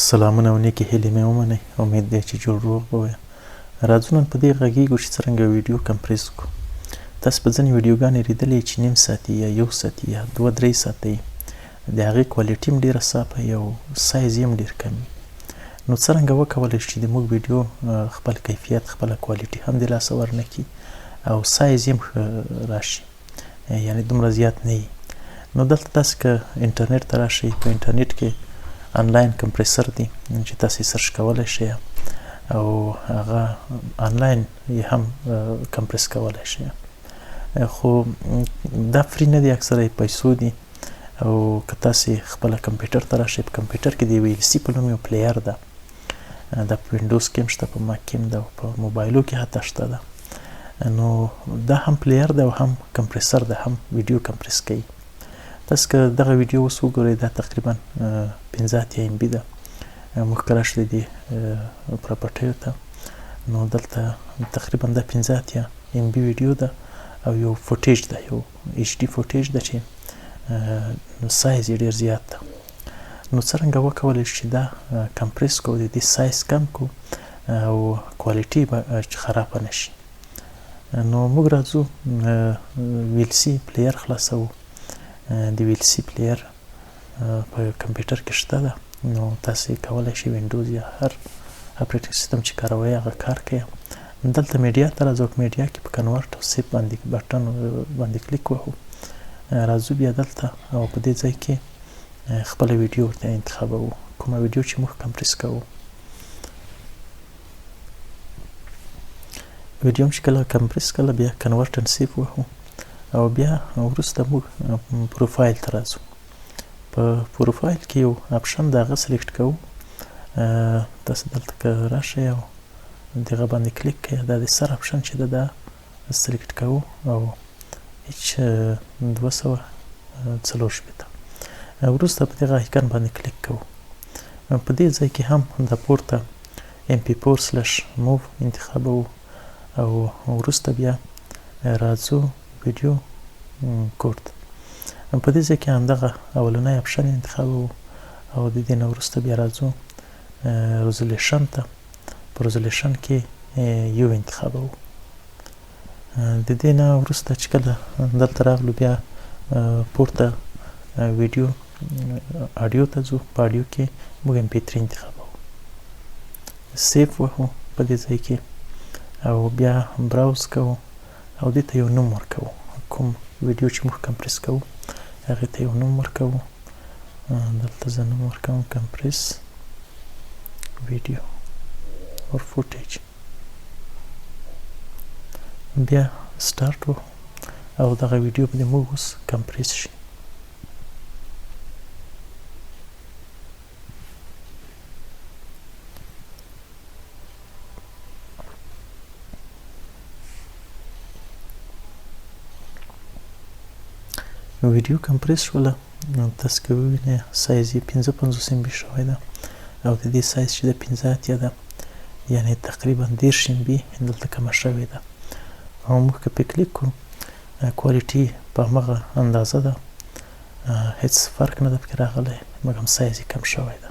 سلامونه او نیکې هیلې مې ومنئ. امید دی چې جوړ روغ به وئ. راځو نن په دې غږیږو چې څرنګه ویډیو کمپریس کړو. تاسو به ځینې ویډیوګانې لیدلې چې نیم ساعتي یا 1 ساعتي یا 2-3 ساعته د هغې کوالټي هم ډېره صافه وي او سایز یې هم ډېر کم وي. نو څرنګه وکولی شو چې د موږ ویډیو خپل کیفیت خپله کوالټي هم د لاسه ورنکړي او سایز یې هم ښه راشي، یعنې دومره زیات نه وي. نو دلته تاسو که انټرنیټ ته راشئ، په انټرنیټ کې آنلاین کمپریسر دی چې تاسو یې سرچ کولی شئ او هغه آنلاین یې هم کمپریس کولی شئ، خو دا فری نه دی، اکثره یې پیسو دي. او که تاسې خپله کمپیوټر ته راشئ، په کمپیوټر کې د VLC په نوم یو پلیر ده، دا په وینډوز کې هم شته، په ماک کې هم ده، په موبایلو کې حتی شته ده. نو دا هم پلیر ده او هم کمپریسر ده، هم ویډیو کمپریس کوي. تاسو که دغه ویډیو اوس وګورئ، دا تقریبا 15 MB ده. موږ که راشو د دې پراپرټیو ته، نو دلته تقریبا دا 15 MB ویډیو ده او یو فوټیج ده، یو HD فوټیج ده چې سایز یې ډېر زیات ده. نو څرنګه وکولی شو چې دا کمپریس کړو، د دې سایز کم کړو او کوالټي به خرابه نه شي. نو موږ راځو VLC پلیر خلاصوو. د VLC پلیر په کمپیوټر کې شته ده، نو تاسې کولی شئ وینډوز یا هر اپریټینګ سیسټم چې کاروئ هغه کار کوي. دلته میډیا ته راځو، میډیا کې په کنورټ او سیف باندې بټن باندې کلیک وهو. راځو بیا دلته او په دې ځای کې خپله ویډیو ورته انتخابوو، کومه ویډیو چې موږ کمپریس کوو. ویډیو هم چې کله کمپریس کړله، بیا کنورټ اند سیف وهو او بیا وروسته موږ پروفایل ته راځو. په پروفایل کې یو اپشن د هغه سلیکټ کوو. تاسو دلته که راشئ او دغه باندې کلیک کړئ، دا د سر اپشن چې ده دا سلیکټ کوو او H264. وروسته په دغه آیکن باندې کلیک کوو. په دې ځای کې هم د پورته MP4/move انتخابوو او وروسته بیا راځو ویډیو کوډ. په دې ځای کې همدغه اولنی اپشن انتخابوو او د دې نه وروسته بیا راځو رزولیشن ته. په رزولیشن کې یو انتخابوو. د دې نه وروسته چې کله دلته راغلو، بیا پورته ویډیو آډیو ته ځو. په آډیو کې موږ MP3 انتخابوو، سیف وهو په دې ځای کې او بیا براوز کوو او دې ته یو نوم ورکوو. کوم ویډیو چې موږ کمپریس کوو هغې ته یو نوم ورکوو. دلته زه نوم ورکوم کمپریس ویډیو اور فوټیج. بیا سټارټ وهو او دغه ویډیو به د موږ اوس کمپریس شي. ویډیو کمپریس شوله. تاسو که ووینئ سایز یې 55 MB شوی ده او د دې سایز چې ده 15 ده، یعنې تقریبا 10 MB دلته کمه شوې ده. او موږ که پې کلیک کړو، کوالټي په همغه اندازه ده، هېڅ فرق نه ده پکې راغلی، مګر سایز یې کم شوی ده.